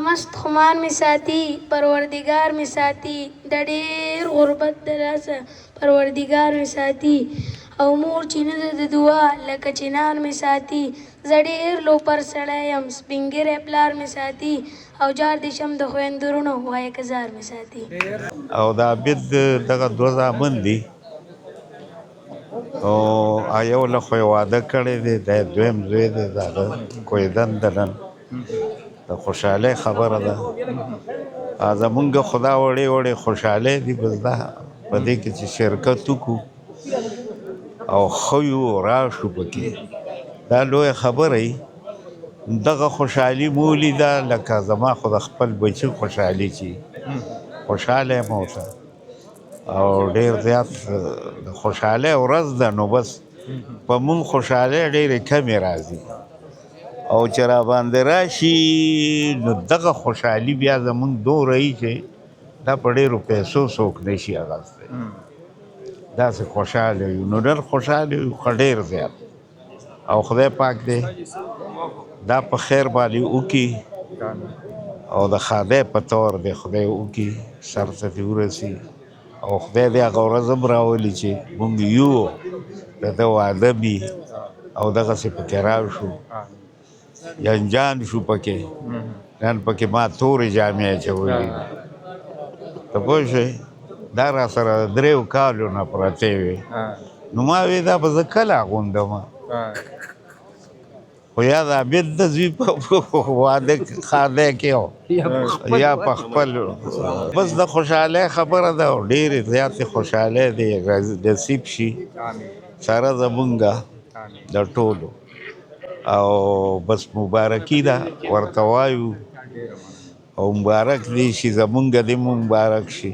مست خمان می ساتي پروردګار می ساتي د ډېر غربت د لاسه پروردګار می ساتي او مور چې نه ده د دعا لکه چنار می ساتي زه ډېر لوپر سړی یم سپین ږیری پلار می ساتي او جار دې شم د خویندو وروڼو وایه که زار می ساتي او د عابد دغه دوه زامن دي او یو له خو یې واده کړی دی دا یې دویم زوی دی د هغه کویدن د نن د خوشحالۍ خبره ده زمونږ خو دا وړې وړې خوشحالۍ دي بس دا په دې کې چې شرکت وکړو او ښه یو راشو پکې دا لویه خبره وي دغه خوشحالي مو ولیده لکه زما خو د خپل بچي خوشحالي چې خوشحاله یم اوسه او ډېر زیات د خوشحالۍ ورځ ده نو بس په مونږ خوشحالۍ ډېرې کمې راځي او چې راباندې راشي نو دغه خوشحالي بیا زمونږ دومره وي چې دا په ډېرو پیسو څوک نشي اخیستی داسې خوشحاله یو نو ډېر خوشحاله یو ښه ډېر زیات او خدای پاک دی دا په خیر باندې وکړي او د ښادۍ په طور دی خدای وکړي سر ته دې ورسي او خدای دې هغه ورځ هم راولي چې مونږ یو د ده واده وي او دغسې پکې راشو ینجان شو پکې نن پکې ما تورې جامې اچولي ته پوه شوې دا را سره دریو کالو نه پرتې وې نو ما وې دا به زه کله اغوندم خو یا د عابد د زوی په واده ښادۍ کې یا په خپل بس د خوشحالۍ خبره ده او ډېرې زیاتې خوشحالۍ دې نصیب شي سره زمونږه د ټولو او بس مبارکي ده ورته وایو او مبارک دې شي زمونږ دې مو مبارک شي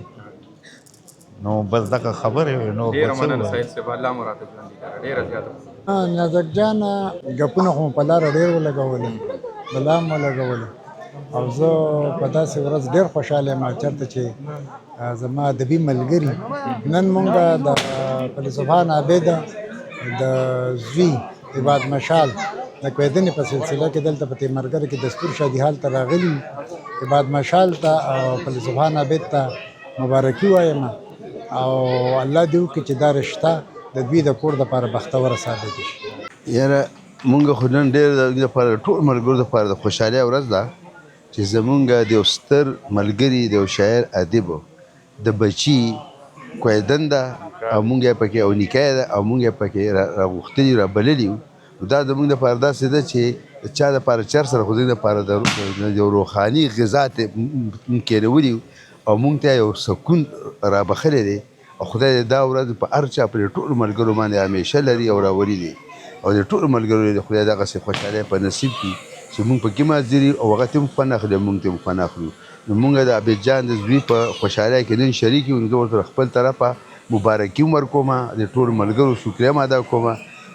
نو بس دغه خبرې وې نور ډېره مننه سعید صاحب الله مو راته ژوندي کړه ډېره زیاته نازک جان ګپونه خو په لاره ډېر ولګولې بلا هم ولګولې او زه په داسې ورځ ډېر خوشحاله یم چېرته چې زما ادبي ملګري نن مونږ د فیلسوفان عابد د زوی عباد مشال د کویدنې په سلسله کې دلته په تیمرګر کې دستور شادي حال ته راغلي عباد مشال ته او فیلسوفان عابد ته مبارکي وایم او الله دې وکړي چې دا رشته د دوی د کور دپاره بختوره ثابت شي یاره مونږ خو نن ډېر د دپاره ټول ملګرو دپاره د خوشحالۍ ورځ ده چې زمونږ د یو ستر ملګري د یو شاعر ادیب د بچي کویدن ده او مونږ یې پکې او نیکه ده او مونږ یې پکې راغوښتلي رابللي یو نو دا زمونږ دپاره داسې ده چې د چا دپاره چر سره خو زموږ دپاره د یو روحاني غذا ته کېنولي او مونږ ته یو سکون رابخلی دی او خدای دې دا ورځ په هر چا پرې ټولو ملګرو باندې همیشه لري او راولي دي او د ټولو ملګرو د خدای دغسې خوشحالۍ په نصیب کړي چې مونږ پکې مازدیر یو او هغه ته هم خوند اخلي مونږ ته هم خوند اخلو نو مونږ د عابد جان د زوی په خوشحالۍ کې نن شریک یو نو زه ورته خپل طرفه مبارکي هم ورکوم د ټولو ملګرو شکریه هم ادا کوم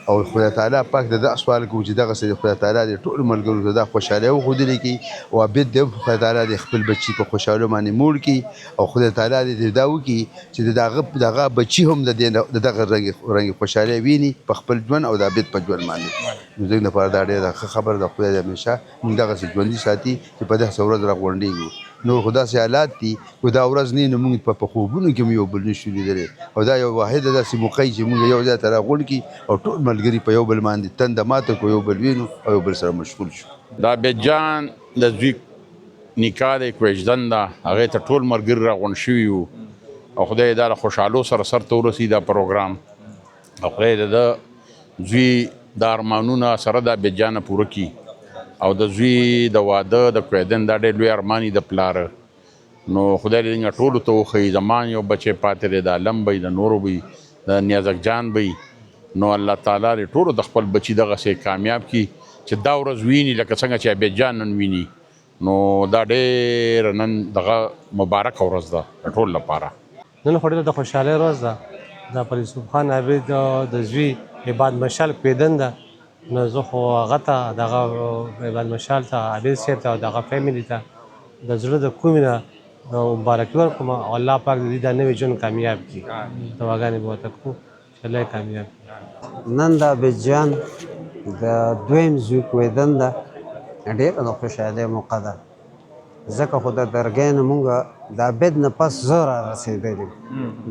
او خدای تعالی پاک د دا سوال کوم چې دغسې د خدای تعالی د ټولو ملګرو ته دا خوشحالۍ وښودلې کړي او عابد دې هم خدای تعالی د خپل بچي په خوشحالو باندې موړ کړي او خدای تعالی دې دا وکړي چې دغه بچي هم د دغه رنګ خوشحالۍ ویني په خپل ژوند او د عابد په ژوند باندې نو زموږ دپاره دا ډېره ښه خبره ده خدای دې همیشه موږ دغسې ژوندي ساتي چې په داسې ورځ راغونډېږو نور خو داسې حالات دي خو دا ورځ نه نو موږ په خوبونو کې هم یو بل نشو لیدلی او دا یو واحده داسې موقع چې موږ یو ځای ته راغونډ کړي او ټول ملګري په یو بل باندې تنده ماته کړو یو بل وینو او یو بل سره مشغول شو د عابد جان د زوی نکاح دی کوژدن ده هغې ته ټول ملګري راغونډ شوي وو او خدای دا له خوشحالو سره سرته ورسي دا پروګرام او خدای د ده زوی د ارمانونه سره د عابد جانه پوره کړي او د زوی د واده د کویدن دا ډېر لوی ارمان د پلاره نو خدای دې موږ ټولو ته وښیي زما یو بچی پاتې دی د علم به د نورو به د نیازک جان به نو الله تعالی دې ټولو د خپل بچي دغسې کامیاب کړي چې دا ورځ ویني لکه څنګه چې عابد جان نن ویني نو دا ډېر نن دغه مبارکه ورځ ده د ټولو لپاره نن خو ډېره د خوشحالۍ ورځ ده د فیلسوف خان عابد د زوی عباد مشال کویدن ده نو زه خو هغه ته دغه عباد مشال ته عابد صاحب ته او دغه فیملي ته د زړه د کومې نه مبارکي ورکوم او الله پاک د دې دا نوی ژوند کامیاب کړي دعاګانې به ورته کوو چې الله یې کامیاب کړي نن د عابد جان د دویم زوی کویدن ده ډېره د خوشحالۍ موقع ده ځکه خو د درګۍ نه مونږ د عبید نه پس زه رارسېدلی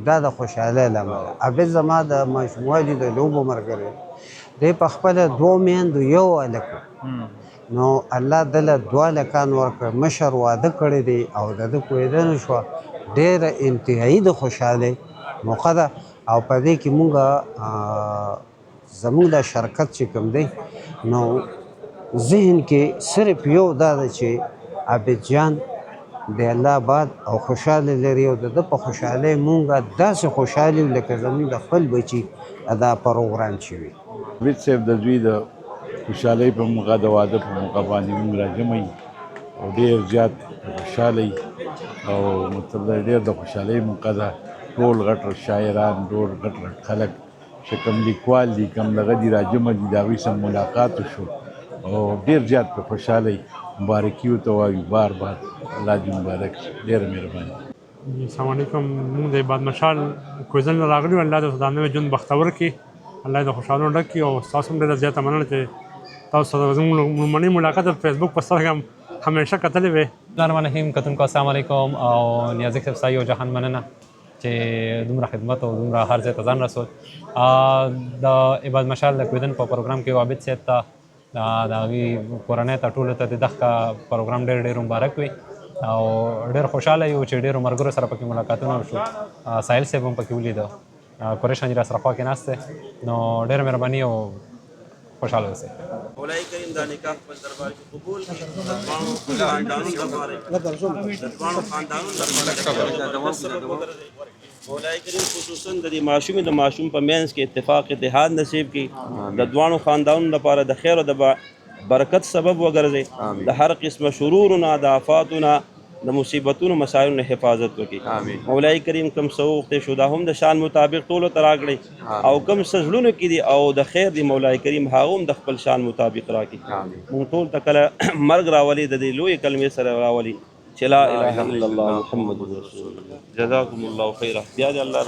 دا د خوشحالۍ لامل عبید زما د ماشوموالي د لوبو ملګری دی په خپله دوو میندو یو هلک نو الله دله دوه هلکان ورکړه مشر واده کړی دی او د ده کوېدنه شوه ډېره انتهایي د خوشحالۍ موقع ده او په دې کې مونږ زمونږ دا شرکت چې کوم دی نو ذهن کې صرف یو دا ده چې عابد جان د الله آباد او خوشحاله لري او د ده په خوشحالۍ مونږ داسې خوشحال یو لکه زمونږ د خپل بچي دا پروګرام چې وي عابد صاحب د دوی د خوشحالۍ په موقع د واده په موقع باندې مونږ راجمع او ډېر زیات خوشحاله او مطلب ډېر د خوشحالۍ موقع ده ټول غټ شاعران ټول غټ خلک چې کوم لیکوال دي کوم دغه دي راجمع دي د هغوی سره ملاقات وشو او ډېر زیات په خوشحالۍ مبارکي ورته وایو بار بار الله دې مبارک شي ډېره مهرباني السلام علیکم موږ د عباد مشال کوزل نه راغلي یو الله د خدای نوې ژوند بختور کړي الله د خوشحالو ډک کړي او ستاسو هم ډېره زیاته مننه چې تاسو سره زموږ لومړنۍ ملاقات په فیسبوک په سر هم همیشه کتلې وې بسم الله الرحمن الرحیم کتونکو السلام علیکم او نیازک صاحب سایو جهان مننه چې دومره خدمت او دومره هر ځای ته ځان رسول د عباد مشال د کویدن په پروګرام کې عابد صاحب ته د هغې کورنۍ ته ټولو ته د دغه پروګرام ډېر ډېر مبارک وي او ډېر خوشحاله یو چې ډېرو ملګرو سره پکې ملاقاتونه وشو ساحل صاحب هم پکې ولیده قریش حاجي راسره خوا کې ناست دی نو ډېره مهرباني او خوشحاله اوسئ مولای کریم دا نکاح په دربار کې قبول کړي د دواړو خاندانونو لپاره مولای کریم خصوصا د دې ماشومې د ماشوم په منځ کې اتفاق اتحاد نصیب کړي د دواړو خاندانونو لپاره د خیر او د برکت سبب وګرځي د هر قسمه شرورونه د آفاتونه د مصیبتونو مسایلو حفاظت وکړي مولای کریم کم سوخت شو دا هم د شان مطابق ټولو ته راکړي او کم سزلونو کې دي او د خیر دی مولای کریم هغه هم د خپل شان مطابق راکړي مونږ ټول ته کله مرګ راولي د دې لوی کلمې سره راولي چې لا اله الا الله محمد رسول الله جزاکم الله خیرا بیا دې الله